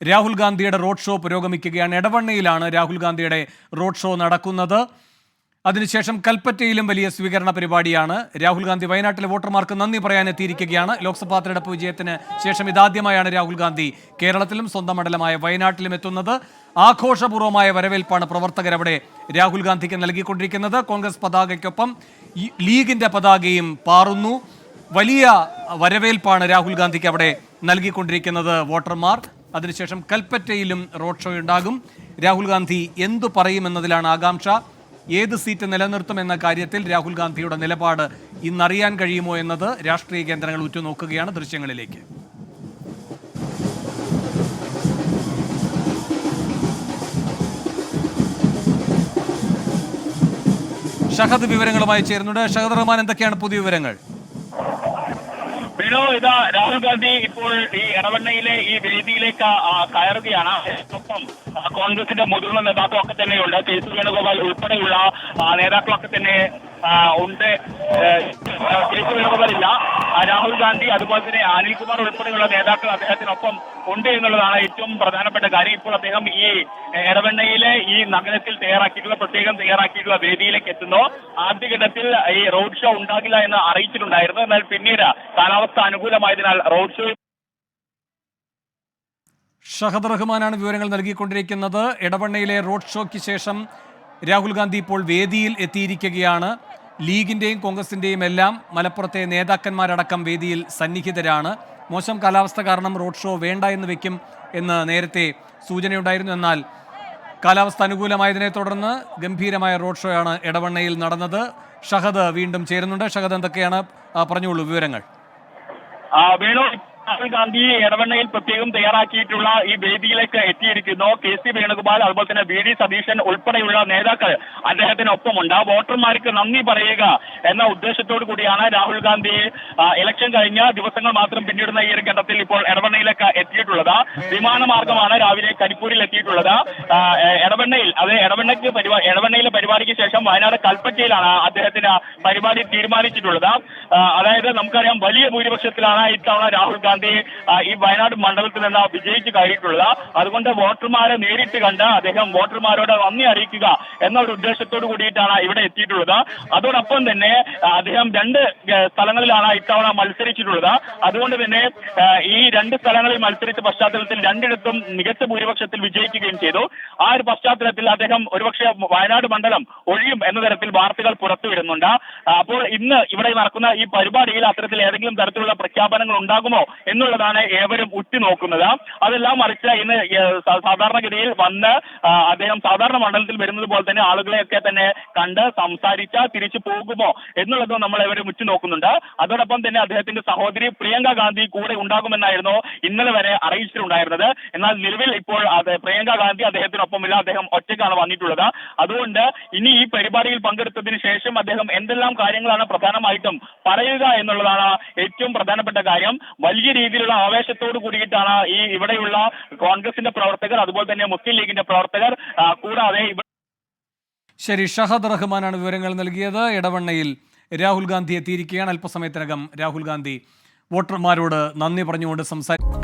രാഹുൽ ഗാന്ധിയുടെ road show പുരോഗമിക്കുകയാണ്. എടവണ്ണയിലാണ് രാഹുൽ ഗാന്ധിയുടെ റോഡ് ഷോ നടക്കുന്നത്. അതിനുശേഷം കൽപ്പറ്റയിലും വലിയ സ്വീകരണ പരിപാടിയാണ്. രാഹുൽ ഗാന്ധി വയനാട്ടിലെ വോട്ടർമാർക്ക് നന്ദി പറയാനെത്തിയിരിക്കുകയാണ്. ലോക്സഭാ തെരഞ്ഞെടുപ്പ് വിജയത്തിന് ശേഷം ഇതാദ്യമായാണ് രാഹുൽ ഗാന്ധി കേരളത്തിലും സ്വന്തം മണ്ഡലമായ വയനാട്ടിലും എത്തുന്നത്. ആഘോഷപൂർവ്വമായ വരവേൽപ്പാണ് പ്രവർത്തകർ അവിടെ രാഹുൽ ഗാന്ധിക്ക് നൽകിക്കൊണ്ടിരിക്കുന്നത്. കോൺഗ്രസ് പതാകയ്ക്കൊപ്പം ലീഗിന്റെ പതാകയും പാറുന്നു. വലിയ വരവേൽപ്പാണ് രാഹുൽ ഗാന്ധിക്ക് അവിടെ നൽകിക്കൊണ്ടിരിക്കുന്നത് വോട്ടർമാർ. അതിനുശേഷം കൽപ്പറ്റയിലും റോഡ് ഷോ ഉണ്ടാകും. രാഹുൽ ഗാന്ധി എന്തു പറയുമെന്നതിലാണ് ആകാംക്ഷ. ഏത് സീറ്റ് നിലനിർത്തുമെന്ന കാര്യത്തിൽ രാഹുൽ ഗാന്ധിയുടെ നിലപാട് ഇന്നറിയാൻ കഴിയുമോ എന്നത് രാഷ്ട്രീയ കേന്ദ്രങ്ങൾ ഉറ്റുനോക്കുകയാണ്. ദൃശ്യങ്ങളിലേക്ക് ഷഹദ് വിവരങ്ങളുമായി ചേരുന്നുണ്ട്. ഷഹദ് റഹ്മാൻ, എന്തൊക്കെയാണ് പുതിയ വിവരങ്ങൾ? ഇതാ രാഹുൽ ഗാന്ധി ഇപ്പോൾ ഈ എടവണ്ണയിലെ ഈ വേദിയിലേക്ക് കയറുകയാണ്. ഒപ്പം കോൺഗ്രസിന്റെ മുതിർന്ന നേതാക്കളൊക്കെ തന്നെയുണ്ട്. കെ.സി. വേണുഗോപാൽ ഉൾപ്പെടെയുള്ള നേതാക്കളൊക്കെ തന്നെ ഉണ്ട്. കെ.സി. വേണുഗോപാൽ ഇല്ല, രാഹുൽ ഗാന്ധി അതുപോലെ തന്നെ അനിൽകുമാർ ഉൾപ്പെടെയുള്ള നേതാക്കൾ അദ്ദേഹത്തിനൊപ്പം ഉണ്ട് എന്നുള്ളതാണ് ഏറ്റവും പ്രധാനപ്പെട്ട കാര്യം. ഇപ്പോൾ അദ്ദേഹം ഈ എടവണ്ണയിലെ ഈ നഗരത്തിൽ പ്രത്യേകം തയ്യാറാക്കിയിട്ടുള്ള വേദിയിലേക്ക് എത്തുന്നു. ആദ്യഘട്ടത്തിൽ ഈ റോഡ് ഷോ ഉണ്ടാകില്ല എന്ന് അറിയിച്ചിട്ടുണ്ടായിരുന്നു. എന്നാൽ പിന്നീട് കാലാവസ്ഥ അനുകൂലമായതിനാൽ റോഡ് ഷോ. ഷഹദ് റഹ്മാനാണ് വിവരങ്ങൾ നൽകിക്കൊണ്ടിരിക്കുന്നത്. എടവണ്ണയിലെ റോഡ് ഷോയ്ക്ക് ശേഷം രാഹുൽ ഗാന്ധി ഇപ്പോൾ വേദിയിൽ എത്തിയിരിക്കുകയാണ്. ലീഗിന്റെയും കോൺഗ്രസിന്റെയും എല്ലാം മലപ്പുറത്തെ നേതാക്കന്മാരടക്കം വേദിയിൽ സന്നിഹിതരാണ്. മോശം കാലാവസ്ഥ കാരണം റോഡ് ഷോ വേണ്ട എന്ന് വെക്കും എന്ന് നേരത്തെ സൂചനയുണ്ടായിരുന്നു. എന്നാൽ കാലാവസ്ഥ അനുകൂലമായതിനെ തുടർന്ന് ഗംഭീരമായ റോഡ് ഷോയാണ് എടവണ്ണയിൽ നടന്നത്. ഷഹദ് വീണ്ടും ചേരുന്നുണ്ട്. ഷഹദ്, എന്തൊക്കെയാണ് പറഞ്ഞോളൂ വിവരങ്ങൾ? വേണു, രാഹുൽ ഗാന്ധി എടവണ്ണയിൽ പ്രത്യേകം തയ്യാറാക്കിയിട്ടുള്ള ഈ വേദിയിലേക്ക് എത്തിയിരിക്കുന്നു. കെ.സി. വേണുഗോപാൽ അതുപോലെ തന്നെ വി.ഡി. സതീശൻ ഉൾപ്പെടെയുള്ള നേതാക്കൾ അദ്ദേഹത്തിനൊപ്പമുണ്ട്. വോട്ടർമാർക്ക് നന്ദി പറയുക എന്ന ഉദ്ദേശത്തോടു കൂടിയാണ് രാഹുൽ ഗാന്ധി ഇലക്ഷൻ കഴിഞ്ഞ ദിവസങ്ങൾ മാത്രം പിന്നിടുന്ന ഈ ഒരു ഘട്ടത്തിൽ ഇപ്പോൾ എടവണ്ണയിലേക്ക് എത്തിയിട്ടുള്ളത്. വിമാനമാർഗമാണ് രാവിലെ കരിപ്പൂരിൽ എത്തിയിട്ടുള്ളത്. എടവണ്ണയിലെ പരിപാടിക്ക് ശേഷം വയനാട് കൽപ്പറ്റയിലാണ് അദ്ദേഹത്തിന് പരിപാടി തീരുമാനിച്ചിട്ടുള്ളത്. അതായത് നമുക്കറിയാം, വലിയ ഭൂരിപക്ഷത്തിലാണ് ഇത്തവണ രാഹുൽ ഗാന്ധി ഈ വയനാട് മണ്ഡലത്തിൽ നിന്ന് വിജയിച്ച് കയറിയിട്ടുള്ളത്. അതുകൊണ്ട് വോട്ടർമാരെ നേരിട്ട് കണ്ട് അദ്ദേഹം വോട്ടർമാരോട് നന്ദി അറിയിക്കുക എന്ന ഒരു ഉദ്ദേശത്തോടു കൂടിയിട്ടാണ് ഇവിടെ എത്തിയിട്ടുള്ളത്. അതോടൊപ്പം തന്നെ അദ്ദേഹം 2 സ്ഥലങ്ങളിലാണ് ഇത്തവണ മത്സരിച്ചിട്ടുള്ളത്. അതുകൊണ്ട് തന്നെ ഈ 2 സ്ഥലങ്ങളിൽ മത്സരിച്ച പശ്ചാത്തലത്തിൽ 2ഇടത്തും മികച്ച ഭൂരിപക്ഷത്തിൽ വിജയിക്കുകയും ചെയ്തു. ആ ഒരു പശ്ചാത്തലത്തിൽ അദ്ദേഹം ഒരുപക്ഷെ വയനാട് മണ്ഡലം ഒഴിയും എന്ന തരത്തിൽ വാർത്തകൾ പുറത്തുവിടുന്നുണ്ട്. അപ്പോൾ ഇന്ന് ഇവിടെ നടക്കുന്ന ഈ പരിപാടിയിൽ അത്തരത്തിൽ ഏതെങ്കിലും തരത്തിലുള്ള പ്രഖ്യാപനങ്ങൾ ഉണ്ടാകുമോ എന്നുള്ളതാണ് ഏവരും ഉറ്റുനോക്കുന്നത്. അതെല്ലാം മറിച്ച് ഇന്ന് സാധാരണഗതിയിൽ വന്ന് അദ്ദേഹം സാധാരണ മണ്ഡലത്തിൽ വരുന്നത് പോലെ തന്നെ ആളുകളെയൊക്കെ തന്നെ കണ്ട് സംസാരിച്ച് തിരിച്ചു പോകുമോ എന്നുള്ളതും നമ്മൾ ഏവരും ഉറ്റുനോക്കുന്നുണ്ട്. അതോടൊപ്പം തന്നെ അദ്ദേഹത്തിന്റെ സഹോദരി പ്രിയങ്ക ഗാന്ധി കൂടെ ഉണ്ടാകുമെന്നായിരുന്നു ഇന്നലെ വരെ അറിയിച്ചിട്ടുണ്ടായിരുന്നത്. എന്നാൽ നിലവിൽ ഇപ്പോൾ പ്രിയങ്ക ഗാന്ധി അദ്ദേഹത്തിനൊപ്പമില്ല, അദ്ദേഹം ഒറ്റയ്ക്കാണ് വന്നിട്ടുള്ളത്. അതുകൊണ്ട് ഇനി ഈ പരിപാടിയിൽ പങ്കെടുത്തതിന് ശേഷം അദ്ദേഹം എന്തെല്ലാം കാര്യങ്ങളാണ് പ്രധാനമായിട്ടും പറയുക എന്നുള്ളതാണ് ഏറ്റവും പ്രധാനപ്പെട്ട കാര്യം. വലിയ രീതിയിലുള്ള ആവേശത്തോട് കൂടിയിട്ടാണ് ഈ ഇവിടെയുള്ള കോൺഗ്രസിന്റെ പ്രവർത്തകർ അതുപോലെ തന്നെ മുസ്ലിം ലീഗിന്റെ പ്രവർത്തകർ കൂടാതെ. ശരി, ഷഹദ് റഹ്മാനാണ് വിവരങ്ങൾ നൽകിയത്. എടവണ്ണയിൽ രാഹുൽ ഗാന്ധി എത്തിയിരിക്കുകയാണ്. അല്പസമയത്തിനകം രാഹുൽ ഗാന്ധി വോട്ടർമാരോട് നന്ദി പറഞ്ഞുകൊണ്ട് സംസാരിക്കും.